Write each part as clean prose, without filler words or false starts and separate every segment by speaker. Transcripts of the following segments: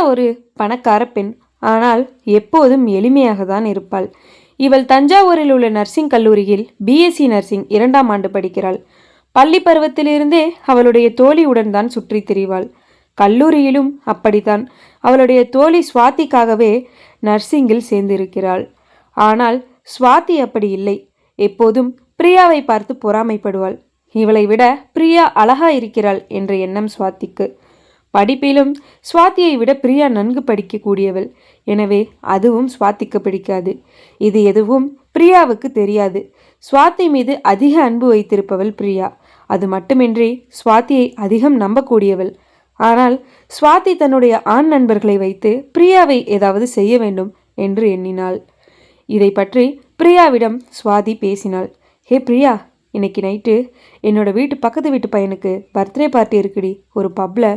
Speaker 1: ஒரு பணக்கார பெண். ஆனால் எப்போதும் எளிமையாக தான் இருப்பாள். இவள் தஞ்சாவூரில் உள்ள நர்சிங் கல்லூரியில் பிஎஸ்சி நர்சிங் 2ஆம் ஆண்டு படிக்கிறாள். பள்ளி பருவத்திலிருந்தே அவளுடைய தோழியுடன் தான் சுற்றித் திரிவாள். கல்லூரியிலும் அப்படித்தான். அவளுடைய தோழி சுவாதிக்காகவே நர்சிங்கில் சேர்ந்திருக்கிறாள். ஆனால் சுவாதி அப்படி இல்லை. எப்போதும் பிரியாவை பார்த்து பொறாமைப்படுவாள். இவளை விட பிரியா அழகா இருக்கிறாள் என்ற எண்ணம் சுவாதிக்கு. படிப்பிலும் சுவாதியை விட பிரியா நன்கு படிக்கக்கூடியவள். எனவே அதுவும் சுவாதிக்கு பிடிக்காது. இது எதுவும் பிரியாவுக்கு தெரியாது. சுவாதி மீது அதிக அன்பு வைத்திருப்பவள் பிரியா. அது மட்டுமின்றி சுவாதியை அதிகம் நம்பக்கூடியவள். ஆனால் சுவாதி தன்னுடைய ஆண் நண்பர்களை வைத்து பிரியாவை ஏதாவது செய்ய வேண்டும் என்று எண்ணினாள். இதை பற்றி பிரியாவிடம் சுவாதி பேசினாள். ஹே பிரியா, இன்னைக்கு நைட்டு என்னோட பக்கத்து வீட்டு பையனுக்கு பர்த்டே பார்ட்டி இருக்குடி, ஒரு பப்பில்.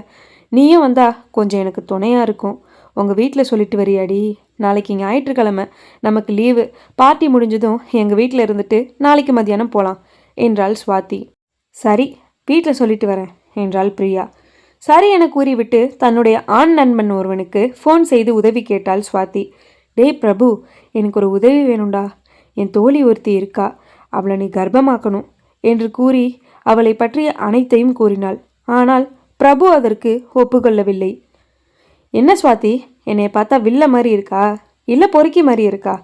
Speaker 1: நீயும் வந்தா கொஞ்சம் எனக்கு துணையாக இருக்கும். உங்கள் வீட்டில் சொல்லிட்டு வரியாடி? நாளைக்கு ஞாயிற்றுக்கிழமை, நமக்கு லீவு. பார்ட்டி முடிஞ்சதும் எங்கள் வீட்டில் இருந்துட்டு நாளைக்கு மத்தியானம் போகலாம் என்றாள் சுவாதி. சரி, வீட்டில் சொல்லிட்டு வரேன் என்றாள் பிரியா. சரி என கூறிவிட்டு தன்னுடைய ஆண் நண்பன் ஒருவனுக்கு ஃபோன் செய்து உதவி கேட்டாள் சுவாதி. டேய் பிரபு, எனக்கு ஒரு உதவி வேணும்டா. என் தோழி ஒருத்தி இருக்கா, அவளை நீ கர்ப்பமாக்கணும் என்று கூறி அவளை பற்றிய அனைத்தையும் கூறினாள். ஆனால் பிரபு அதற்கு ஒப்புக்கொள்ளவில்லை. என்ன சுவாதி, என்னை பார்த்தா வில்ல மாதிரி இருக்கா, இல்லை பொறுக்கி மாதிரி இருக்கா?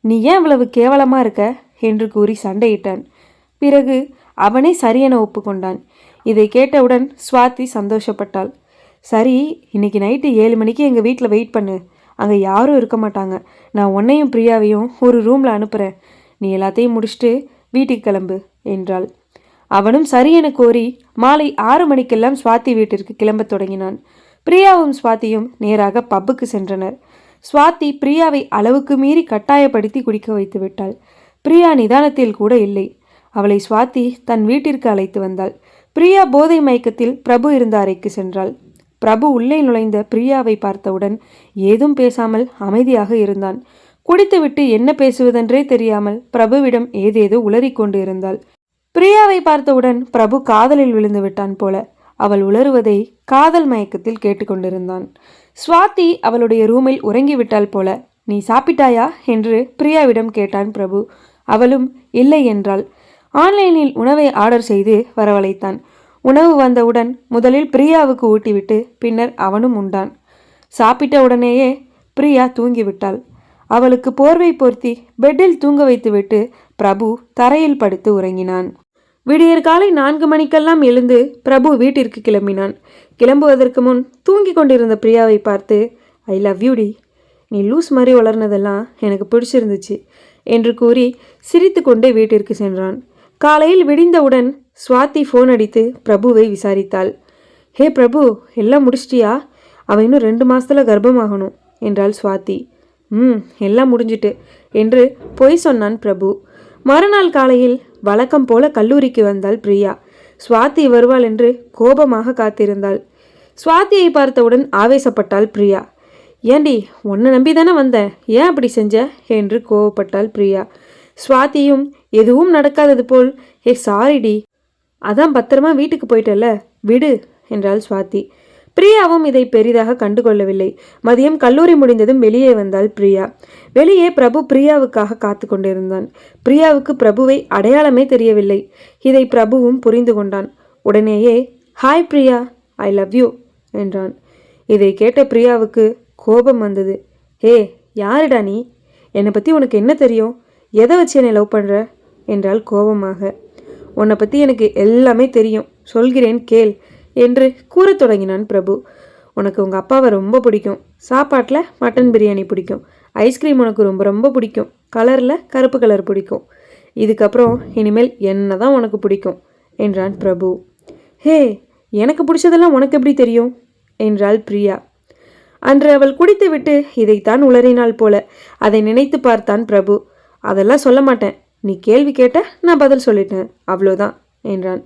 Speaker 1: நீ ஏன் இவ்வளவு கேவலமாக இருக்க என்று கூறி சண்டையிட்டான். பிறகு அவனே சரியென ஒப்புக்கொண்டான். இதை கேட்டவுடன் சுவாதி சந்தோஷப்பட்டாள். சரி, இன்னைக்கு நைட்டு 7 மணிக்கு எங்கள் வீட்டில் வெயிட் பண்ணு. அங்கே யாரும் இருக்க மாட்டாங்க. நான் உன்னையும் பிரியாவையும் ஒரு ரூமில் அனுப்புகிறேன். நீ எல்லாத்தையும் முடிச்சுட்டு வீட்டுக்கு கிளம்பு என்றாள். அவனும் சரி என கோரி மாலை 6 மணிக்கெல்லாம் சுவாதி வீட்டிற்கு கிளம்ப தொடங்கினான். பிரியாவும் சுவாதியும் நேராக பப்புக்கு சென்றனர். சுவாதி பிரியாவை அளவுக்கு மீறி கட்டாயப்படுத்தி குடிக்க வைத்து விட்டாள். பிரியா நிதானத்தில் கூட இல்லை. அவளை சுவாதி தன் வீட்டிற்கு அழைத்து வந்தாள். பிரியா போதை மயக்கத்தில் பிரபு இருந்த அறைக்கு சென்றாள். பிரபு உள்ளே நுழைந்த பிரியாவை பார்த்தவுடன் ஏதும் பேசாமல் அமைதியாக இருந்தான். குடித்துவிட்டு என்ன பேசுவதென்றே தெரியாமல் பிரபுவிடம் ஏதேதோ உளறிக்கொண்டு இருந்தாள். பிரியாவை பார்த்தவுடன் பிரபு காதலில் விழுந்து விட்டான் போல. அவள் உளறுவதை காதல் மயக்கத்தில் கேட்டுக்கொண்டிருந்தான். சுவாதி அவளுடைய ரூமில் உறங்கிவிட்டாள் போல. நீ சாப்பிட்டாயா என்று பிரியாவிடம் கேட்டான் பிரபு. அவளும் இல்லை என்றாள். ஆன்லைனில் உணவை ஆர்டர் செய்து வரவழைத்தான். உணவு வந்தவுடன் முதலில் பிரியாவுக்கு ஊட்டிவிட்டு பின்னர் அவனும் உண்டான். சாப்பிட்ட உடனேயே பிரியா தூங்கிவிட்டாள். அவளுக்கு போர்வை போர்த்தி பெட்டில் தூங்க வைத்துவிட்டு பிரபு தரையில் படுத்து உறங்கினான். விடியற் காலை 4 மணிக்கெல்லாம் எழுந்து பிரபு வீட்டிற்கு கிளம்பினான். கிளம்புவதற்கு முன் தூங்கி கொண்டிருந்த பிரியாவை பார்த்து, ஐ லவ் யூ டி, நீ லூஸ் மாதிரி வளர்னதெல்லாம் எனக்கு பிடிச்சிருந்துச்சு என்று கூறி சிரித்து கொண்டே வீட்டிற்கு சென்றான். காலையில் விடிந்தவுடன் சுவாதி ஃபோன் அடித்து பிரபுவை விசாரித்தாள். ஹே பிரபு, எல்லாம் முடிச்சிட்டியா? அவன் இன்னும் 2 மாதத்தில் கர்ப்பமாகணும் என்றாள் சுவாதி. எல்லாம் முடிஞ்சிட்டு என்று பொய் சொன்னான் பிரபு. மறுநாள் காலையில் வழக்கம் போல கல்லூரிக்கு வந்தாள் பிரியா. சுவாதி வருவாள் என்று கோபமாக காத்திருந்தாள். சுவாதியை பார்த்தவுடன் ஆவேசப்பட்டாள் பிரியா. ஏண்டி, உன்னை நம்பி தானே வந்தேன், ஏன் அப்படி செஞ்ச என்று கோவப்பட்டாள் பிரியா. சுவாதியும் எதுவும் நடக்காதது போல், சாரிடி, அதான் பத்திரமா வீட்டுக்கு போயிட்டல, விடு என்றாள் சுவாதி. பிரியாவும் இதை பெரிதாக கண்டுகொள்ளவில்லை. மதியம் கல்லூரி முடிந்ததும் வெளியே வந்தாள் பிரியா. வெளியே பிரபு பிரியாவுக்காக காத்து கொண்டிருந்தான். பிரியாவுக்கு பிரபுவை அடையாளமே தெரியவில்லை. இதை பிரபுவும் புரிந்து கொண்டான். உடனேயே hi Priya, I love you என்றான். இதை கேட்ட பிரியாவுக்கு கோபம் வந்தது. ஹே, யாருடா நீ? என்னை பற்றி உனக்கு என்ன தெரியும்? எதை வச்சு என்னை லவ் பண்ணுற என்றாள் கோபமாக. உன்னை பற்றி எனக்கு எல்லாமே தெரியும், சொல்கிறேன் கேள் என்று கூறத் தொடங்கினான் பிரபு. உனக்கு உங்கள் அப்பாவை ரொம்ப பிடிக்கும், சாப்பாட்டில் மட்டன் பிரியாணி பிடிக்கும், ஐஸ்கிரீம் உனக்கு ரொம்ப ரொம்ப பிடிக்கும், கலரில் கருப்பு கலர் பிடிக்கும், இதுக்கப்புறம் இனிமேல் என்ன தான் உனக்கு பிடிக்கும் என்றான் பிரபு. ஹே, எனக்கு பிடிச்சதெல்லாம் உனக்கு எப்படி தெரியும் என்றாள் பிரியா. அன்று அவள் குடித்துவிட்டு இதைத்தான் உளறினாள் போல. அதை நினைத்து பார்த்தான் பிரபு. அதெல்லாம் சொல்ல மாட்டேன், நீ கேள்வி கேட்ட, நான் பதில் சொல்லிட்டேன், அவ்வளோதான் என்றான்.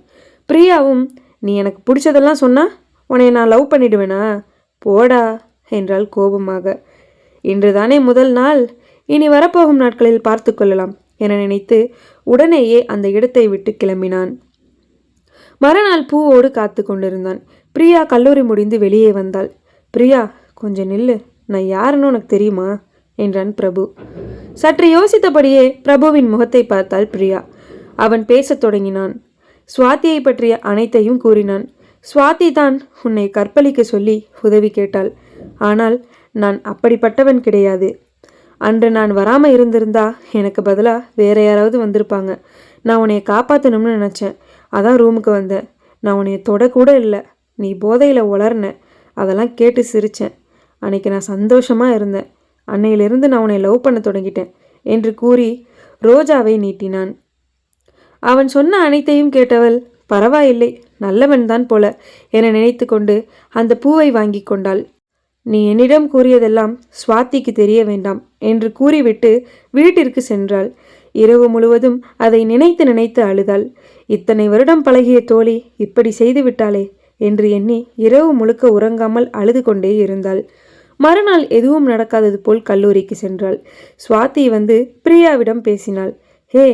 Speaker 1: பிரியாவும், நீ எனக்கு பிடிச்சதெல்லாம் சொன்னா உன்னை நான் லவ் பண்ணிடுவேனா? போடா என்றாள் கோபமாக. இன்றுதானே முதல் நாள், இனி வரப்போகும் நாட்களில் பார்த்து கொள்ளலாம் என நினைத்து உடனேயே அந்த இடத்தை விட்டு கிளம்பினான். மறுநாள் பூவோடு காத்து கொண்டிருந்தான். பிரியா கல்லூரி முடிந்து வெளியே வந்தாள். பிரியா, கொஞ்சம் நில்லு, நான் யாருன்னு உனக்கு தெரியுமா என்றான் பிரபு. சற்று யோசித்தபடியே பிரபுவின் முகத்தை பார்த்தாள் பிரியா. அவன் பேசத் தொடங்கினான். சுவாதியை பற்றிய அனைத்தையும் கூறினான். சுவாதி தான் உன்னை கற்பழிக்க சொல்லி உதவி கேட்டாள். ஆனால் நான் அப்படிப்பட்டவன் கிடையாது. அன்று நான் வராமல் இருந்திருந்தா எனக்கு பதிலாக வேற யாராவது வந்திருப்பாங்க. நான் உன்னை காப்பாற்றணும்னு நினச்சேன். அதான் ரூமுக்கு வந்தேன். நான் உன்னை தொடக்கூட இல்லை. நீ போதையில் உளர்ன. அதெல்லாம் கேட்டு சிரித்தேன். அன்னைக்கு நான் சந்தோஷமாக இருந்தேன். அன்னையிலிருந்து நான் உன்னை லவ் பண்ண தொடங்கிட்டேன் என்று கூறி ரோஜாவை நீட்டினான். அவன் சொன்ன அனைத்தையும் கேட்டவள், பரவாயில்லை, நல்லவன்தான் போல என நினைத்து கொண்டு அந்த பூவை வாங்கி கொண்டாள். நீ என்னிடம் கூறியதெல்லாம் சுவாதிக்கு தெரிய வேண்டாம் என்று கூறிவிட்டு வீட்டிற்கு சென்றாள். இரவு முழுவதும் அதை நினைத்து நினைத்து அழுதாள். இத்தனை வருடம் பழகிய தோழி இப்படி செய்து விட்டாளே என்று எண்ணி இரவு முழுக்க உறங்காமல் அழுது கொண்டே இருந்தாள். மறுநாள் எதுவும் நடக்காதது போல் கல்லூரிக்கு சென்றாள். சுவாதி வந்து பிரியாவிடம் பேசினாள். ஹே,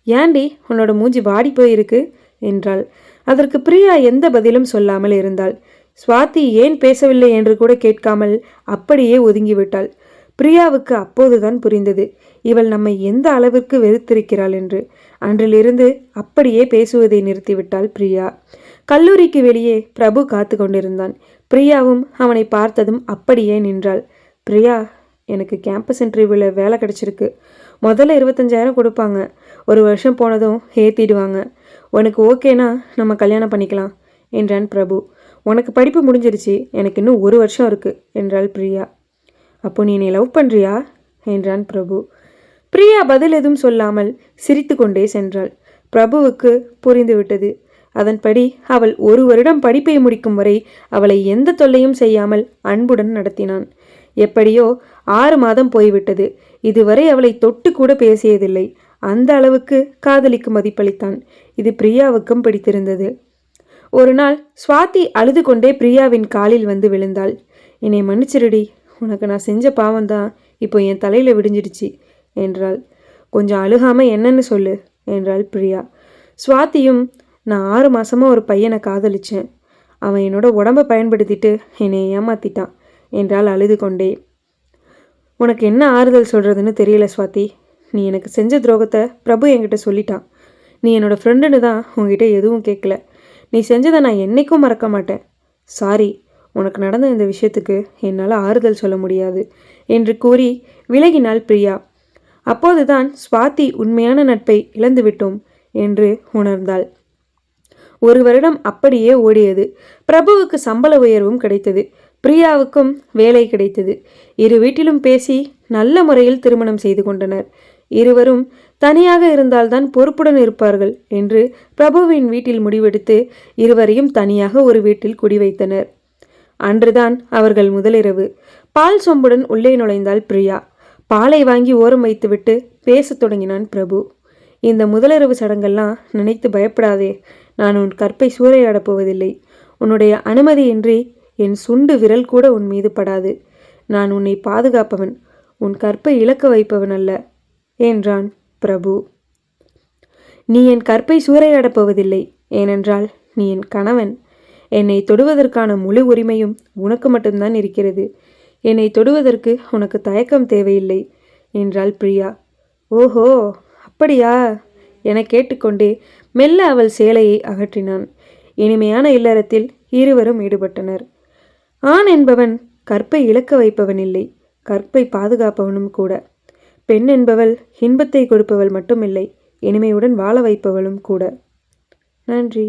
Speaker 1: ஏண்டி உன்னோட மூஞ்சி வாடி போயிருக்கு என்றாள். அதற்கு பிரியா எந்த பதிலும் சொல்லாமல் இருந்தாள். சுவாதி ஏன் பேசவில்லை என்று கூட கேட்காமல் அப்படியே ஒதுங்கிவிட்டாள். பிரியாவுக்கு அப்போதுதான் புரிந்தது, இவள் நம்மை எந்த அளவிற்கு வெறுத்திருக்கிறாள் என்று. அன்றிலிருந்து அப்படியே பேசுவதை நிறுத்திவிட்டாள் பிரியா. கல்லூரிக்கு வெளியே பிரபு காத்து கொண்டிருந்தான். பிரியாவும் அவனை பார்த்ததும் அப்படியே நின்றாள். பிரியா, எனக்கு கேம்பஸ் இன்டர்வியூவில் வேலை கிடச்சிருக்கு. முதல்ல 25,000 கொடுப்பாங்க. ஒரு வருஷம் போனதும் ஏற்றிடுவாங்க. உனக்கு ஓகேனா நம்ம கல்யாணம் பண்ணிக்கலாம் என்றான் பிரபு. உனக்கு படிப்பு முடிஞ்சிருச்சு, எனக்கு இன்னும் 1 வருஷம் இருக்கு என்றாள் பிரியா. அப்போ நீ என்னை லவ் பண்ணுறியா என்றான் பிரபு. பிரியா பதில் எதுவும் சொல்லாமல் சிரித்து கொண்டே சென்றாள். பிரபுவுக்கு புரிந்துவிட்டது. அதன்படி அவள் 1 வருடம் படிப்பை முடிக்கும் வரை அவளை எந்த தொல்லையும் செய்யாமல் அன்புடன் நடத்தினான். எப்படியோ 6 மாதம் போய்விட்டது. இதுவரை அவளை தொட்டு கூட பேசியதில்லை. அந்த அளவுக்கு காதலிக்கு மதிப்பளித்தான். இது பிரியாவுக்கும் பிடித்திருந்தது. ஒரு நாள் சுவாதி அழுது கொண்டே பிரியாவின் காலில் வந்து விழுந்தாள். என்னை மன்னிச்சிருடி, உனக்கு நான் செஞ்ச பாவம்தான் இப்போ என் தலையில் விடிஞ்சிடுச்சு என்றாள். கொஞ்சம் அழுகாமல் என்னன்னு சொல்லு என்றாள் பிரியா. சுவாதியும், நான் 6 மாதமாக ஒரு பையனை காதலிச்சேன். அவன் என்னோட உடம்பை பயன்படுத்திட்டு என்னை ஏமாத்திட்டான் என்றாள் அழுது கொண்டே. உனக்கு என்ன ஆறுதல் சொல்கிறதுன்னு தெரியல சுவாதி. நீ எனக்கு செஞ்ச துரோகத்தை பிரபு என்கிட்ட சொல்லிட்டான். நீ என்னோட ஃப்ரெண்டுன்னு தான் உங்ககிட்ட எதுவும் கேட்கல. நீ செஞ்சதை நான் என்றைக்கும் மறக்க மாட்டேன். சாரி, உனக்கு நடந்த இந்த விஷயத்துக்கு என்னால் ஆறுதல் சொல்ல முடியாது என்று கூறி விலகினாள் பிரியா. அப்போதுதான் சுவாதி உண்மையான நட்பை இழந்துவிட்டோம் என்று உணர்ந்தாள். 1 வருடம் அப்படியே ஓடியது. பிரபுவுக்கு சம்பள உயர்வும் கிடைத்தது. பிரியாவுக்கும் வேலை கிடைத்தது. இரு வீட்டிலும் பேசி நல்ல முறையில் திருமணம் செய்து கொண்டனர். இருவரும் தனியாக இருந்தால்தான் பொறுப்புடன் இருப்பார்கள் என்று பிரபுவின் வீட்டில் முடிவெடுத்து இருவரையும் தனியாக ஒரு வீட்டில் குடி வைத்தனர். அன்றுதான் அவர்கள் முதலிரவு. பால் சொம்புடன் உள்ளே நுழைந்தாள் பிரியா. பாலை வாங்கி ஓரம் வைத்துவிட்டு பேசத் தொடங்கினான் பிரபு. இந்த முதலிரவு சடங்கெல்லாம் நினைத்து பயப்படாதே. நான் உன் கற்பை சூறையாடப் போவதில்லை. உன்னுடைய அனுமதியின்றி என் சுண்டு விரல் கூட உன் மீது படாது. நான் உன்னை பாதுகாப்பவன், உன் கற்பை இழக்க வைப்பவன் அல்ல என்றான் பிரபு. நீ என் கற்பை சூறையாடப் போவதில்லை. ஏனென்றால் நீ என் கணவன். என்னை தொடுவதற்கான முழு உரிமையும் உனக்கு மட்டும்தான் இருக்கிறது. என்னை தொடுவதற்கு உனக்கு தயக்கம் தேவையில்லை என்றாள் பிரியா. ஓஹோ, அப்படியா என கேட்டுக்கொண்டே மெல்ல அவள் சேலையை அகற்றினான். இனிமையான இல்லறத்தில் இருவரும் ஈடுபட்டனர். ஆண் என்பவன் கற்பை இழக்க வைப்பவன் இல்லை, கற்பை பாதுகாப்பவனும் கூட. பெண் என்பவள் இன்பத்தை கொடுப்பவள் மட்டுமில்லை, இனிமையுடன் வாழ வைப்பவளும் கூட. நன்றி.